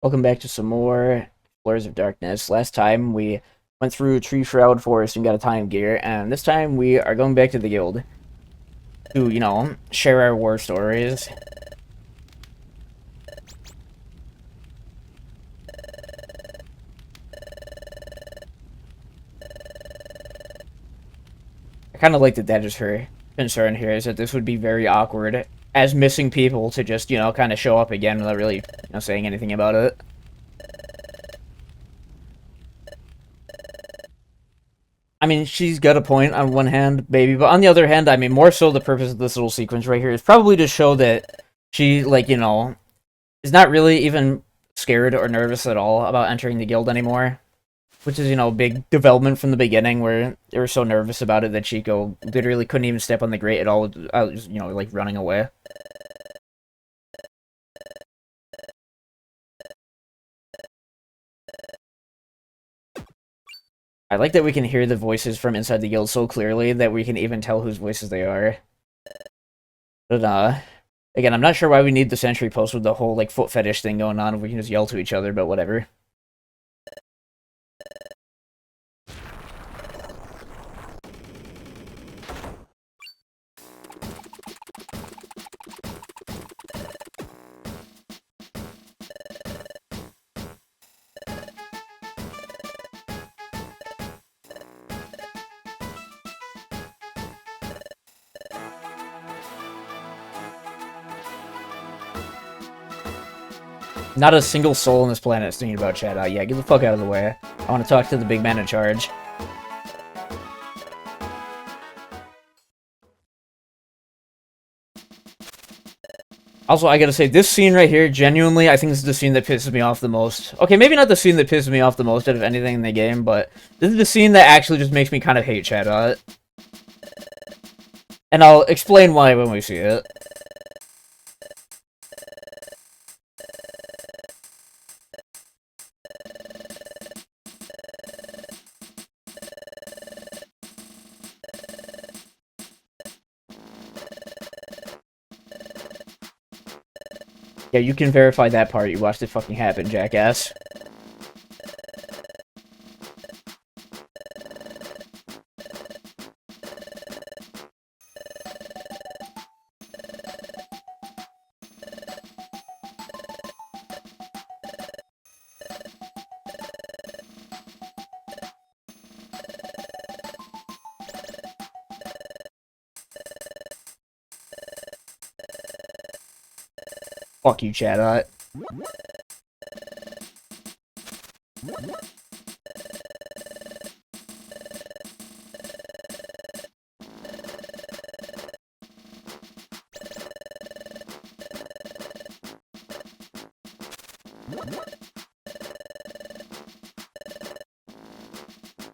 Welcome back to some more Explorers of Darkness. Last time we went through Tree Shroud Forest and got a time gear, and this time we are going back to the guild to, share our war stories. I kind of like that is her concern here, is that this would be very awkward as missing people to just, kind of show up again without really, saying anything about it. I mean, she's got a point on one hand, maybe, but on the other hand, I mean, more so the purpose of this little sequence right here is probably to show that she, is not really even scared or nervous at all about entering the guild anymore. Which is, a big development from the beginning where they were so nervous about it that Chico literally couldn't even step on the grate at all, like running away. I like that we can hear the voices from inside the guild so clearly that we can even tell whose voices they are. But, again, I'm not sure why we need the sentry post with the whole, foot fetish thing going on if we can just yell to each other, but whatever. Not a single soul on this planet is thinking about Chatot. Yeah, get the fuck out of the way. I want to talk to the big man in charge. Also, I gotta say, this scene right here, genuinely, I think this is the scene that pisses me off the most. Okay, maybe not the scene that pisses me off the most out of anything in the game, but this is the scene that actually just makes me kind of hate Chatot. And I'll explain why when we see it. Yeah, you can verify that part. You watched it fucking happen, jackass. Fuck you, Chatot.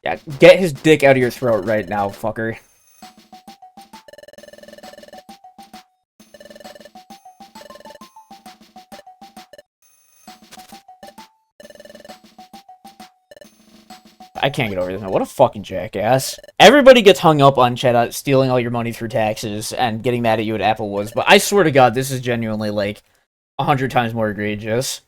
Yeah, get his dick out of your throat right now, fucker. I can't get over this, man. What a fucking jackass. Everybody gets hung up on Chatot stealing all your money through taxes and getting mad at you at Applewoods, but I swear to God, this is genuinely, 100 times more egregious.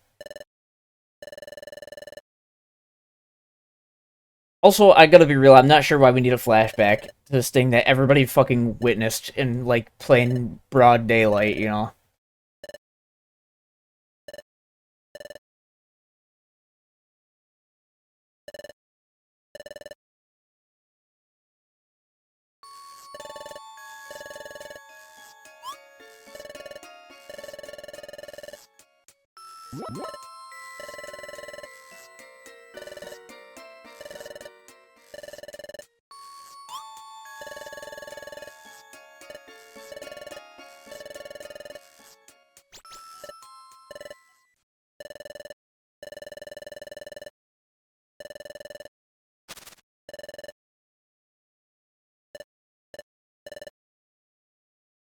Also, I gotta be real, I'm not sure why we need a flashback to this thing that everybody fucking witnessed in, plain broad daylight,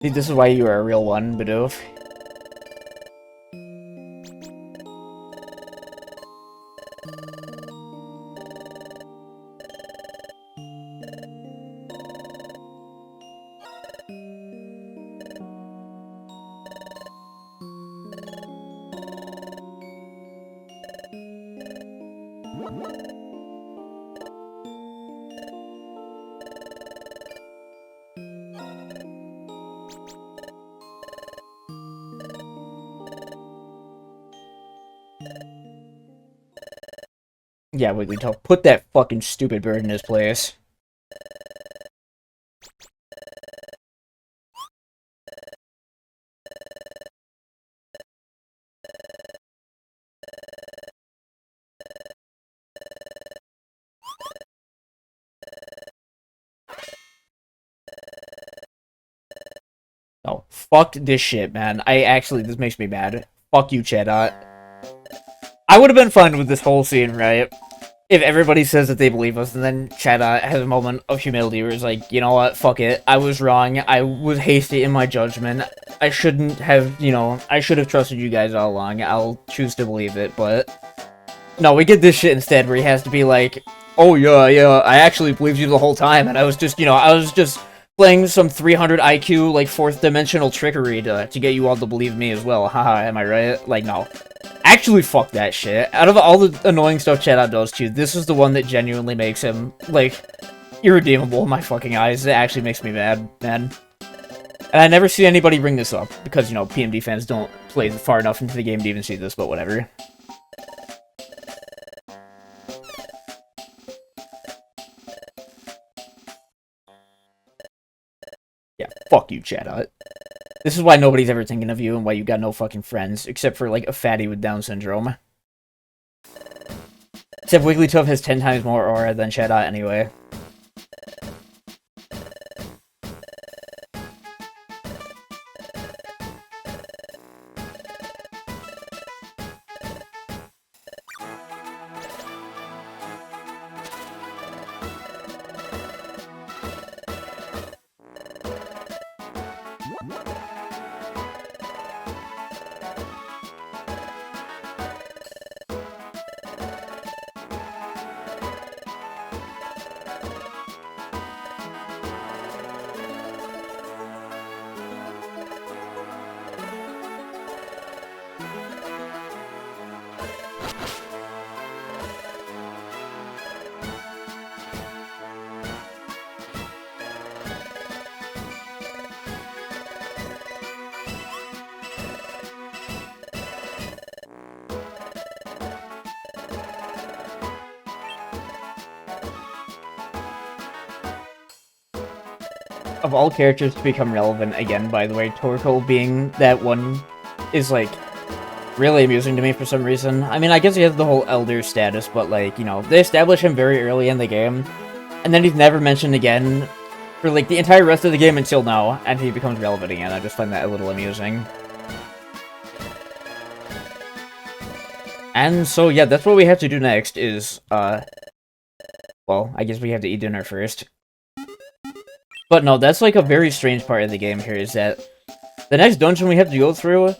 See, this is why you are a real one, Bidoof. Yeah, Wigglytuff, put that fucking stupid bird in his place. Oh, fuck this shit, man. This makes me mad. Fuck you, Chatot. I would have been fine with this whole scene, right? If everybody says that they believe us, and then Chatot has a moment of humility where it's like, you know what, fuck it, I was wrong, I was hasty in my judgment, I shouldn't have, I should have trusted you guys all along, I'll choose to believe it, but... No, we get this shit instead, where he has to be like, oh yeah, I actually believed you the whole time, and I was just, playing some 300 IQ, like, 4th dimensional trickery to get you all to believe me as well, haha, am I right? Like, no. Actually, fuck that shit. Out of all the annoying stuff Chatot does to you, this is the one that genuinely makes him, like, irredeemable in my fucking eyes. It actually makes me mad, man. And I never see anybody bring this up, because, PMD fans don't play far enough into the game to even see this, but whatever. Yeah, fuck you, Chatot. This is why nobody's ever thinking of you and why you got no fucking friends, except for, like, a fatty with Down syndrome. Except Wigglytuff has 10 times more aura than Chatot anyway. Of all characters to become relevant again, by the way, Torkoal being that one is, like, really amusing to me for some reason. I mean, I guess he has the whole elder status, but, like, they establish him very early in the game, and then he's never mentioned again for, like, the entire rest of the game until now, and he becomes relevant again. I just find that a little amusing. And so, yeah, that's what we have to do next is, well, I guess we have to eat dinner first. But no, that's like a very strange part of the game here, is that the next dungeon we have to go through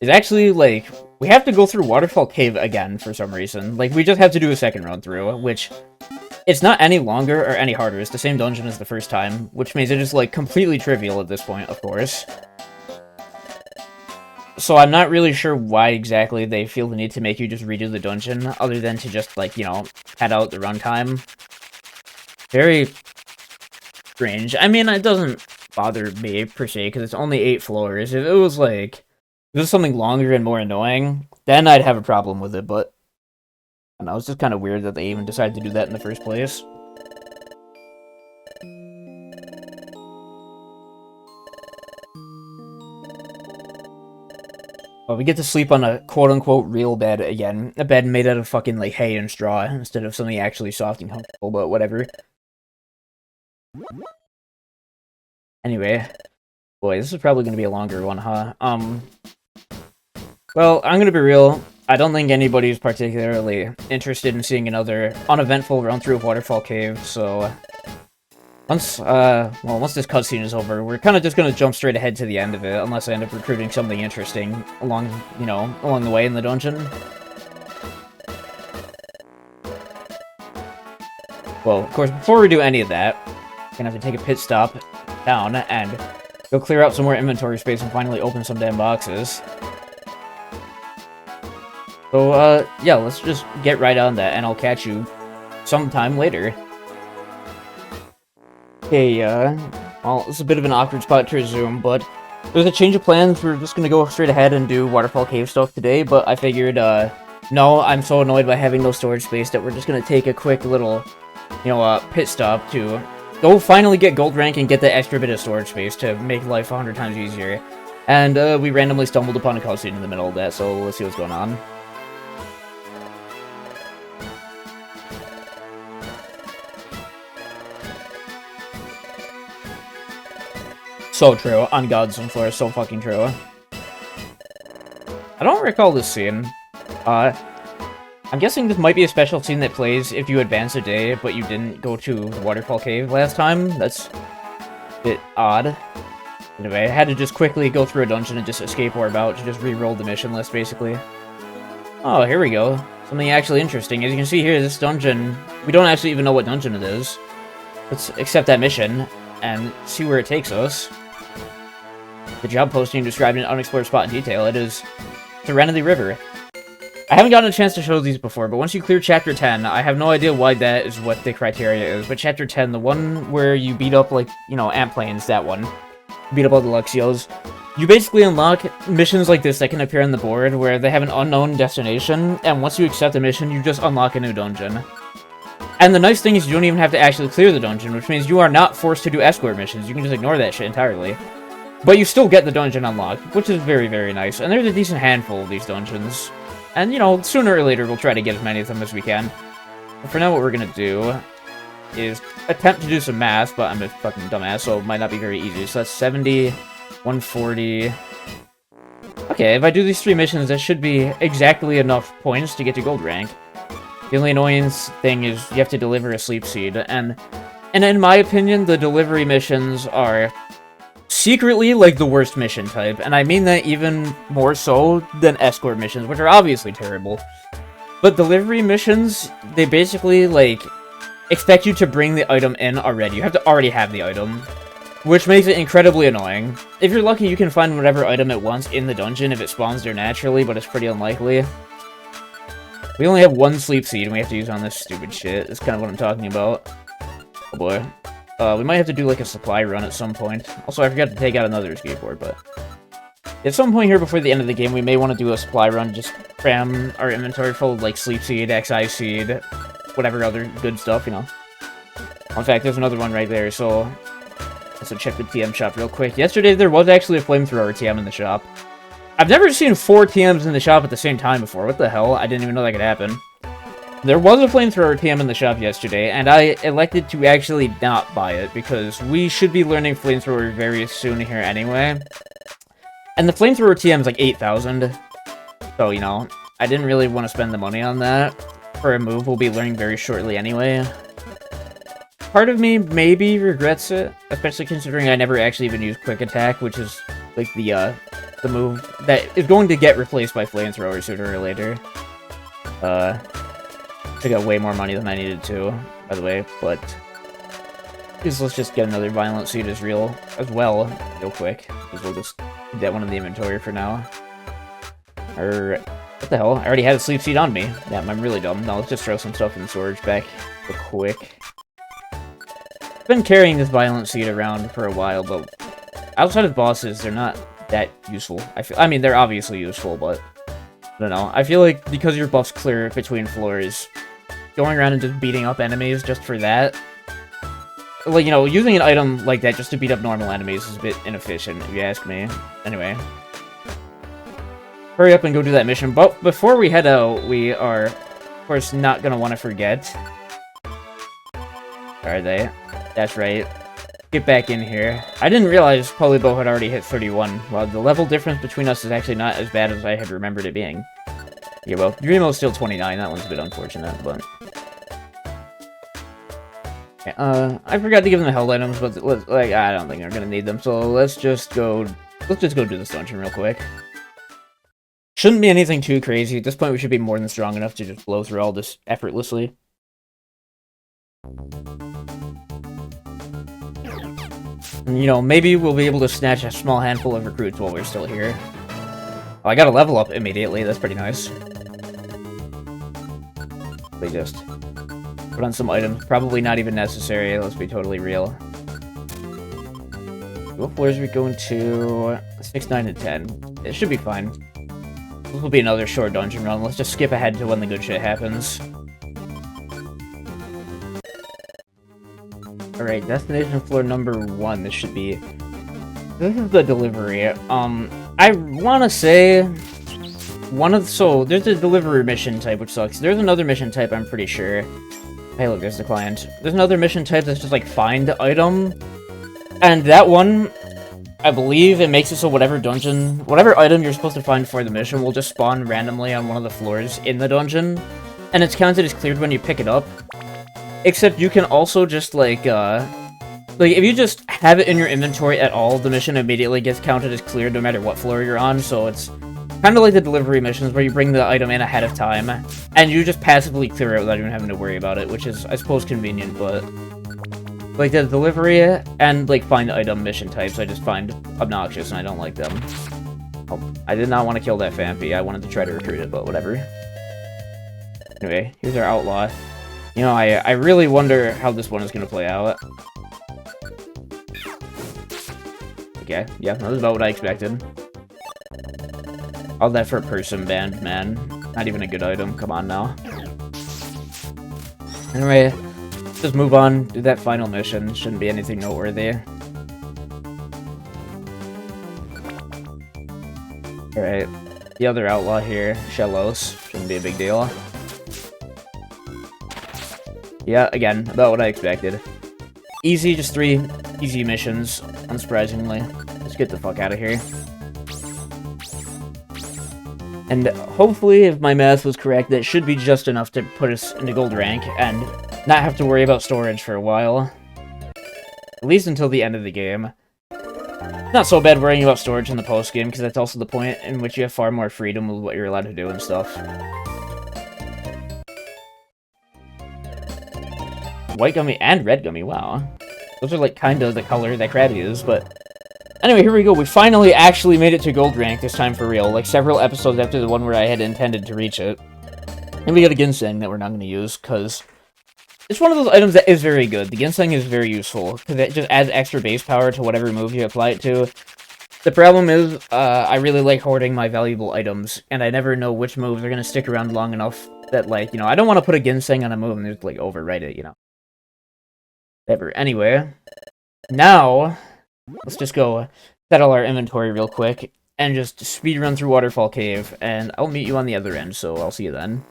is actually, like, we have to go through Waterfall Cave again for some reason. Like, we just have to do a second run through, which, it's not any longer or any harder. It's the same dungeon as the first time, which means it is, like, completely trivial at this point, of course. So I'm not really sure why exactly they feel the need to make you just redo the dungeon, other than to just, like, cut out the runtime. Very strange. I mean, it doesn't bother me, per se, because it's only 8 floors. If it was, like, if it was something longer and more annoying, then I'd have a problem with it, but I don't know, it's just kind of weird that they even decided to do that in the first place. Well, we get to sleep on a quote-unquote real bed again. A bed made out of fucking, like, hay and straw, instead of something actually soft and comfortable, but whatever. Anyway, boy, this is probably going to be a longer one, huh? Well, I'm going to be real. I don't think anybody's particularly interested in seeing another uneventful run-through of Waterfall Cave, so... Once this cutscene is over, we're kind of just going to jump straight ahead to the end of it, unless I end up recruiting something interesting along the way in the dungeon. Well, of course, before we do any of that, we're going to have to take a pit stop down and go clear out some more inventory space and finally open some damn boxes. So, yeah, let's just get right on that, and I'll catch you sometime later. Okay, well, it's a bit of an awkward spot to resume, but there's a change of plans. We're just gonna go straight ahead and do Waterfall Cave stuff today, but I figured, no, I'm so annoyed by having no storage space that we're just gonna take a quick little, pit stop to go finally get gold rank and get the extra bit of storage space to make life 100 times easier. And, we randomly stumbled upon a cutscene in the middle of that, so let's see what's going on. So true. On God's floor, so fucking true. I don't recall this scene. I'm guessing this might be a special scene that plays if you advance a day, but you didn't go to the Waterfall Cave last time. That's a bit odd. Anyway, I had to just quickly go through a dungeon and just escape orb out to just re-roll the mission list, basically. Oh, here we go. Something actually interesting. As you can see here, this dungeon, we don't actually even know what dungeon it is. Let's accept that mission and see where it takes us. The job posting described an unexplored spot in detail. It is Serenity River. I haven't gotten a chance to show these before, but once you clear Chapter 10, I have no idea why that is what the criteria is, but Chapter 10, the one where you beat up, like, ant planes, that one. Beat up all the Luxios. You basically unlock missions like this that can appear on the board, where they have an unknown destination, and once you accept the mission, you just unlock a new dungeon. And the nice thing is you don't even have to actually clear the dungeon, which means you are not forced to do escort missions. You can just ignore that shit entirely. But you still get the dungeon unlocked, which is very, very nice. And there's a decent handful of these dungeons. And, sooner or later we'll try to get as many of them as we can. But for now, what we're gonna do is attempt to do some math, but I'm a fucking dumbass, so it might not be very easy. So that's 70, 140... Okay, if I do these 3 missions, that should be exactly enough points to get to gold rank. The only annoying thing is you have to deliver a sleep seed, and in my opinion, the delivery missions are secretly, like, the worst mission type, and I mean that even more so than escort missions, which are obviously terrible. But delivery missions, they basically, like, expect you to bring the item in already. You have to already have the item, which makes it incredibly annoying. If you're lucky, you can find whatever item it wants in the dungeon if it spawns there naturally, but it's pretty unlikely. We only have 1 sleep seed, and we have to use on this stupid shit. That's kind of what I'm talking about. Oh boy. We might have to do, like, a supply run at some point. Also, I forgot to take out another skateboard, but at some point here before the end of the game, we may want to do a supply run, just cram our inventory full of, like, sleep seed, XI seed, whatever other good stuff, In fact, there's another one right there, so let's check the TM shop real quick. Yesterday, there was actually a flamethrower TM in the shop. I've never seen 4 TMs in the shop at the same time before. What the hell? I didn't even know that could happen. There was a flamethrower TM in the shop yesterday, and I elected to actually not buy it, because we should be learning flamethrower very soon here anyway. And the flamethrower TM is like 8,000, so, I didn't really want to spend the money on that for a move we'll be learning very shortly anyway. Part of me maybe regrets it, especially considering I never actually even used Quick Attack, which is, like, the move that is going to get replaced by flamethrower sooner or later. I got way more money than I needed to, by the way, but let's just get another violent seed as well, real quick, because we'll just get that one in the inventory for now. What the hell? I already had a sleep seed on me. Damn, I'm really dumb. No, let's just throw some stuff in the storage back real quick. I've been carrying this violent seed around for a while, but outside of bosses, they're not that useful. I mean, they're obviously useful, but I don't know. I feel like because your buffs clear between floors, going around and just beating up enemies just for that, like, using an item like that just to beat up normal enemies is a bit inefficient, if you ask me. Anyway. Hurry up and go do that mission. But before we head out, we are, of course, not going to want to forget. Are they? That's right. Get back in here. I didn't realize Polibo had already hit 31. Well, the level difference between us is actually not as bad as I had remembered it being. Yeah, well, Grimo's still 29. That one's a bit unfortunate, but... Okay, I forgot to give them the held items, but, I don't think they're gonna need them, so let's just go do this dungeon real quick. Shouldn't be anything too crazy. At this point, we should be more than strong enough to just blow through all this effortlessly. And, maybe we'll be able to snatch a small handful of recruits while we're still here. Oh, I got a level up immediately. That's pretty nice. basically just put on some items. Probably not even necessary, let's be totally real. What floors are we going to? 6, 9, and 10. It should be fine. This will be another short dungeon run. Let's just skip ahead to when the good shit happens. Alright, destination floor number 1. This should be... This is the delivery. I wanna say... So, there's a delivery mission type, which sucks. There's another mission type, I'm pretty sure. Hey, look, there's the client. There's another mission type that's just like, find item. And that one, I believe it makes it so whatever item you're supposed to find for the mission will just spawn randomly on one of the floors in the dungeon. And it's counted as cleared when you pick it up. Except you can also just, like, if you just have it in your inventory at all, the mission immediately gets counted as cleared no matter what floor you're on, so it's kind of like the delivery missions where you bring the item in ahead of time, and you just passively clear it without even having to worry about it, which is, I suppose, convenient, but... Like, the delivery and, like, find item mission types I just find obnoxious, and I don't like them. Oh, I did not want to kill that Fampy. I wanted to try to recruit it, but whatever. Anyway, here's our outlaw. You know, I really wonder how this one is going to play out. Okay, yeah, that was about what I expected. All that for a person band, man. Not even a good item, come on now. Anyway, just move on, do that final mission. Shouldn't be anything noteworthy. Alright, the other outlaw here, Shellos. Shouldn't be a big deal. Yeah, again, about what I expected. Easy, just 3 easy missions, unsurprisingly. Let's get the fuck out of here. And hopefully, if my math was correct, that should be just enough to put us into gold rank, and not have to worry about storage for a while. At least until the end of the game. Not so bad worrying about storage in the post-game, because that's also the point in which you have far more freedom with what you're allowed to do and stuff. White gummy and red gummy, wow. Those are like kind of the color that Krabby is, but... Anyway, here we go. We finally actually made it to gold rank this time for real, like several episodes after the one where I had intended to reach it. And we got a ginseng that we're not going to use, because it's one of those items that is very good. The ginseng is very useful, because it just adds extra base power to whatever move you apply it to. The problem is, I really like hoarding my valuable items, and I never know which moves are going to stick around long enough that, like, you know, I don't want to put a ginseng on a move and just, like, overwrite it, you know. Whatever. Anyway, now... Let's just go settle our inventory real quick, and just speed run through Waterfall Cave, and I'll meet you on the other end, so I'll see you then.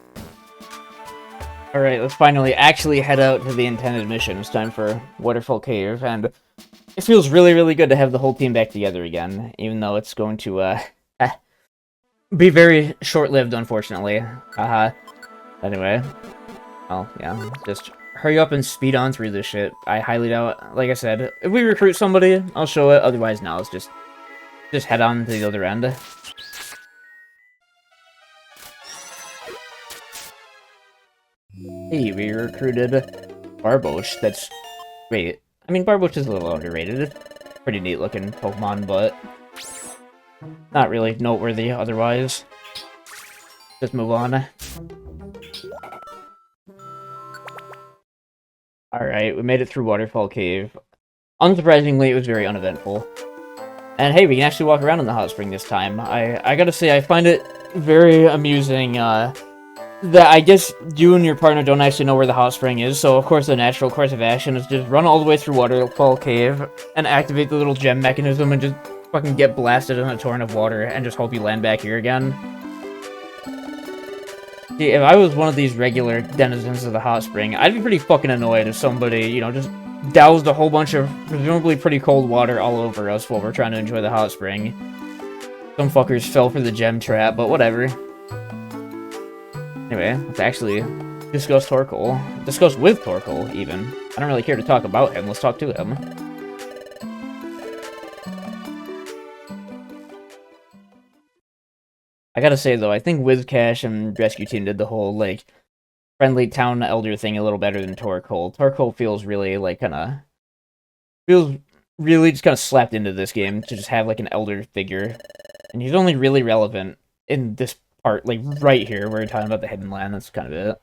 Alright, let's finally actually head out to the intended mission. It's time for Waterfall Cave, and it feels really, really good to have the whole team back together again, even though it's going to, be very short-lived, unfortunately. Anyway. Well, yeah, just... hurry up and speed on through this shit. I highly doubt, like I said, if we recruit somebody, I'll show it. Otherwise, no, let's just head on to the other end. Hey, we recruited Barboach. That's... Wait, I mean, Barboach is a little underrated. Pretty neat looking Pokemon, but not really noteworthy otherwise. Just move on. Alright, we made it through Waterfall Cave. Unsurprisingly, it was very uneventful. And hey, we can actually walk around in the hot spring this time. I gotta say, I find it very amusing, that I guess you and your partner don't actually know where the hot spring is, so of course the natural course of action is just run all the way through Waterfall Cave, and activate the little gem mechanism, and just fucking get blasted in a torrent of water, and just hope you land back here again. See, if I was one of these regular denizens of the hot spring, I'd be pretty fucking annoyed if somebody, you know, just doused a whole bunch of presumably pretty cold water all over us while we're trying to enjoy the hot spring. Some fuckers fell for the gem trap, but whatever. Anyway, let's actually discuss Torkoal. Discuss with Torkoal, even. I don't really care to talk about him, let's talk to him. I gotta say, though, I think Wizcash and Rescue Team did the whole, like, friendly town elder thing a little better than Torkoal. Torkoal feels really, like, feels really just kind of slapped into this game to just have, like, an elder figure. And he's only really relevant in this part, like, right here, where we're talking about the Hidden Land, that's kind of it.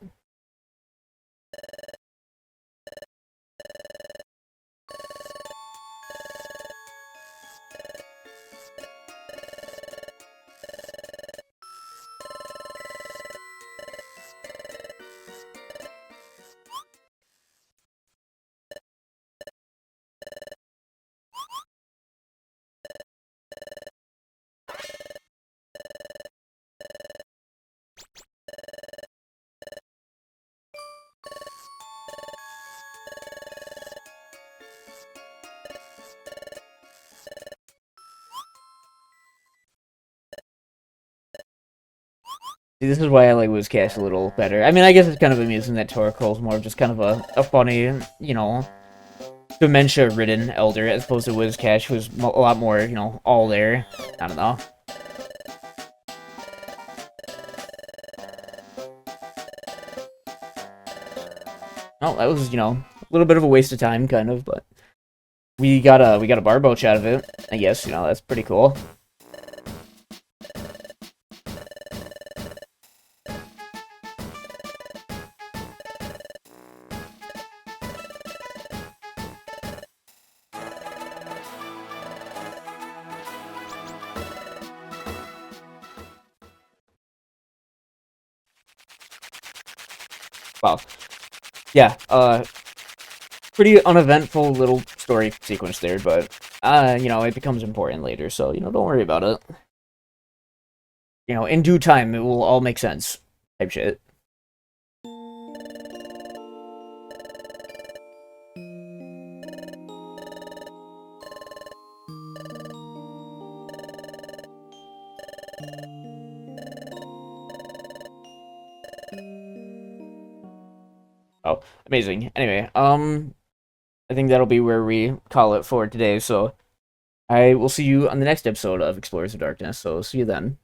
See, this is why I like Wizcash a little better. I mean, I guess it's kind of amusing that Torkoal's more of just kind of a funny, you know, dementia-ridden elder as opposed to Wizcash, who's a lot more, you know, all there. I don't know. Oh, that was, you know, a little bit of a waste of time, kind of, but we got a Barboach out of it. I guess, you know, that's pretty cool. Wow. Yeah, pretty uneventful little story sequence there, but, you know, it becomes important later, so, you know, don't worry about it. You know, in due time, it will all make sense, type shit. Oh, amazing. Anyway, I think that'll be where we call it for today, so I will see you on the next episode of Explorers of Darkness, so see you then.